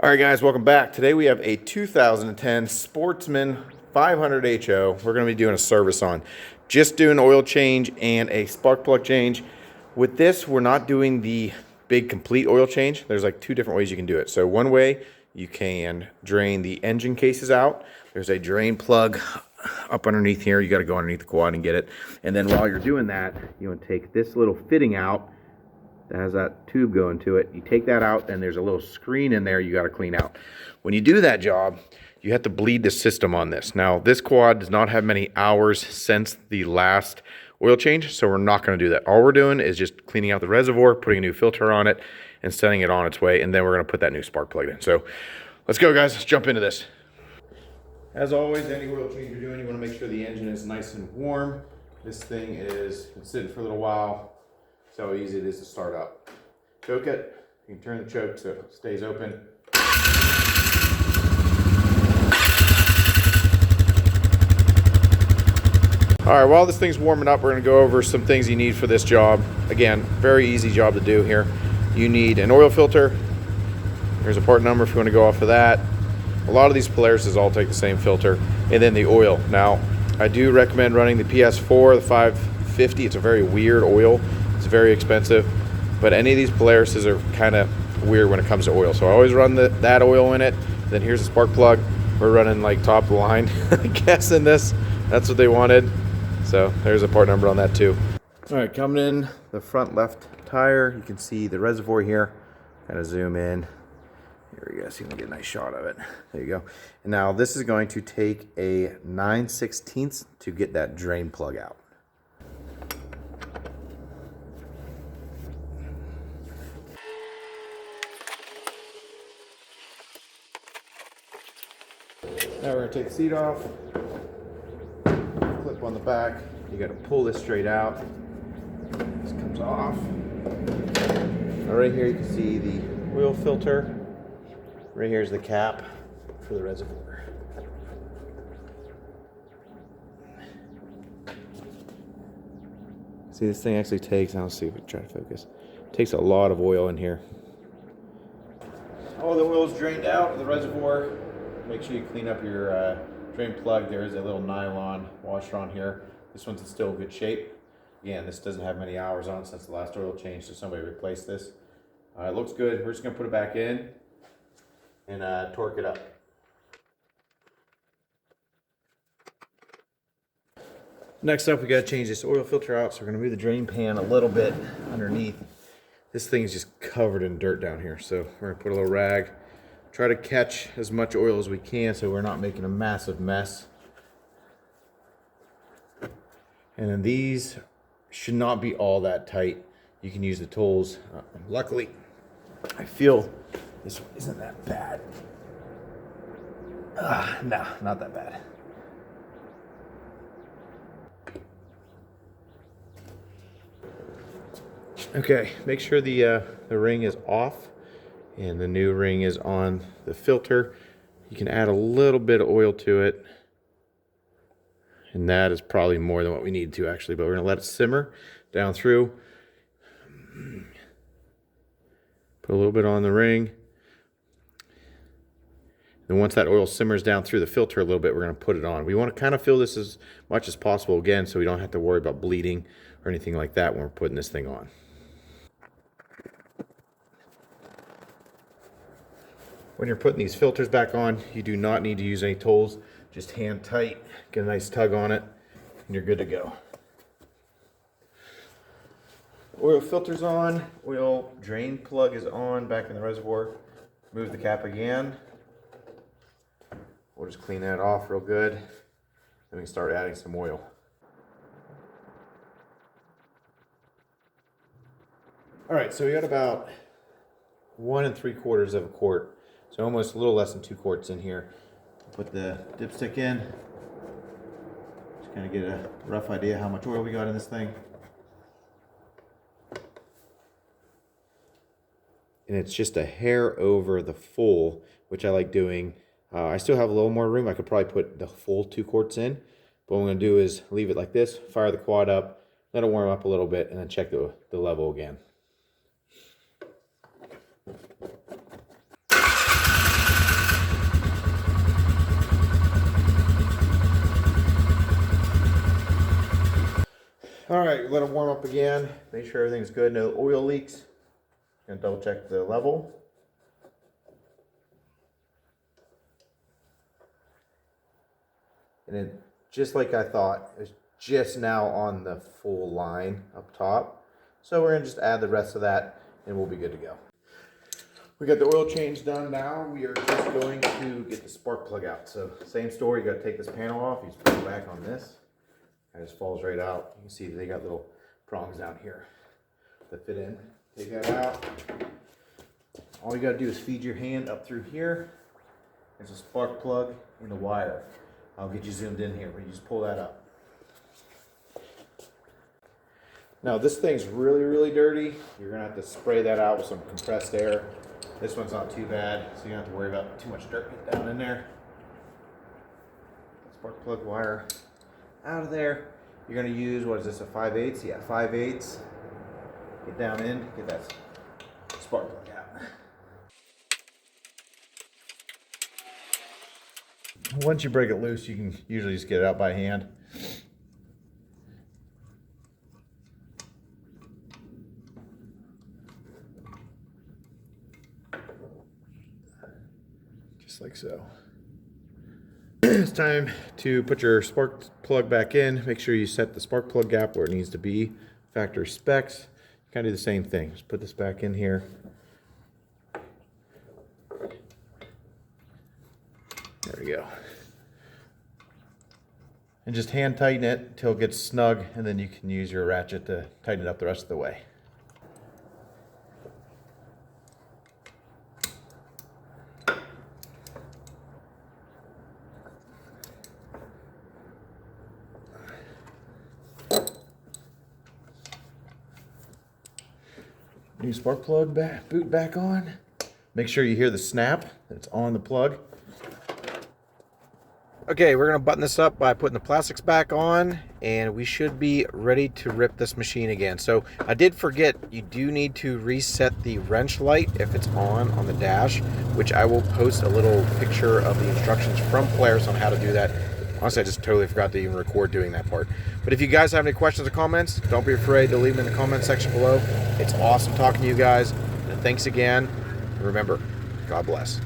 All right, guys, welcome back. Today we have a 2010 Sportsman 500 HO. We're going to be doing a service on. Just doing an oil change and a spark plug change. With this, we're not doing the big complete oil change. There's like two different ways you can do it. So one way, you can drain the engine cases out. There's a drain plug up underneath here. You got to go underneath the quad and get it. And then while you're doing that, you want to take this little fitting out that has that tube going to it. You take that out, and there's a little screen in there you got to clean out. When you do that job, you have to bleed the system on this. Now, this quad does not have many hours since the last oil change, so we're not going to do that. All we're doing is just cleaning out the reservoir, putting a new filter on it, and sending it on its way, and then we're going to put that new spark plug in. So let's go, guys. Let's jump into this. As always, any oil change you're doing, you want to make sure the engine is nice and warm. This thing is been sitting for a little while. So easy it is to start up. Choke it. You can turn the choke so it stays open. All right, while this thing's warming up, we're going to go over some things you need for this job. Again, very easy job to do here. You need an oil filter. Here's a part number if you want to go off of that. A lot of these Polarises all take the same filter. And then the oil. Now, I do recommend running the PS4, the 550. It's a very weird oil. It's very expensive, but any of these Polarises are kind of weird when it comes to oil. So I always run that oil in it. Then here's the spark plug. We're running like top of the line, I guess, in this. That's what they wanted. So there's a part number on that too. All right, coming in the front left tire, you can see the reservoir here. Kind of zoom in. Here we go, so you can get a nice shot of it. There you go. And now this is going to take a 9/16 to get that drain plug out. Now we're going to take the seat off, clip on the back. You got to pull this straight out. This comes off. Now right here you can see the oil filter. Right here is the cap for the reservoir. See, this thing actually takes, I'll see if we try to focus, takes a lot of oil in here. All the oil is drained out of the reservoir. Make sure you clean up your drain plug. There is a little nylon washer on here. This one's in still good shape. Again, this doesn't have many hours on it since the last oil change, so somebody replaced this. It looks good. We're just going to put it back in and torque it up. Next up, we got to change this oil filter out, so we're going to move the drain pan a little bit underneath. This thing is just covered in dirt down here, so we're going to put a little rag. Try to catch as much oil as we can so we're not making a massive mess. And then these should not be all that tight. You can use the tools. Luckily, I feel this one isn't that bad. No, not that bad. Okay, make sure the ring is off and the new ring is on the filter. You can add a little bit of oil to it, and that is probably more than what we need to actually, but we're gonna let it simmer down through. Put a little bit on the ring. And once that oil simmers down through the filter a little bit, we're gonna put it on. We wanna kind of fill this as much as possible again, so we don't have to worry about bleeding or anything like that when we're putting this thing on. When you're putting these filters back on, you do not need to use any tools. Just hand tight, get a nice tug on it, and you're good to go. Oil filter's on, oil drain plug is on back in the reservoir. Move the cap again. We'll just clean that off real good. Then we can start adding some oil. All right, so we got about 1 3/4 of a quart. So almost a little less than 2 quarts in here. Put the dipstick in. Just kind of get a rough idea how much oil we got in this thing. And it's just a hair over the full, which I like doing. I still have a little more room. I could probably put the full 2 quarts in. But what I'm going to do is leave it like this, fire the quad up, let it warm up a little bit, and then check the level again. All right, let it warm up again. Make sure everything's good, no oil leaks. Gonna double check the level. And it, just like I thought, it's just now on the full line up top. So we're gonna just add the rest of that and we'll be good to go. We got the oil change done now. We are just going to get the spark plug out. So same story, you gotta take this panel off, you just put it back on this. It just falls right out. You can see they got little prongs down here that fit in. Take that out. All you gotta do is feed your hand up through here. There's a spark plug in the wire. I'll get you zoomed in here, but you just pull that up. Now this thing's really, really dirty. You're gonna have to spray that out with some compressed air. This one's not too bad, so you don't have to worry about too much dirt getting down in there. Spark plug wire out of there. You're gonna use, what is this, a 5/8? Yeah, 5/8. Get down in, get that spark plug out. Once you break it loose, you can usually just get it out by hand. Just like so. It's time to put your spark plug back in. Make sure you set the spark plug gap where it needs to be. Factory specs. Kind of do the same thing. Just put this back in here. There we go. And just hand tighten it until it gets snug, and then you can use your ratchet to tighten it up the rest of the way. New spark plug boot back on. Make sure you hear the snap that's on the plug. Okay, we're gonna button this up by putting the plastics back on, and we should be ready to rip this machine again. So I did forget, you do need to reset the wrench light if it's on the dash, which I will post a little picture of the instructions from Polaris on how to do that. Honestly, I just totally forgot to even record doing that part. But if you guys have any questions or comments, don't be afraid to leave them in the comment section below. It's awesome talking to you guys. And thanks again. And remember, God bless.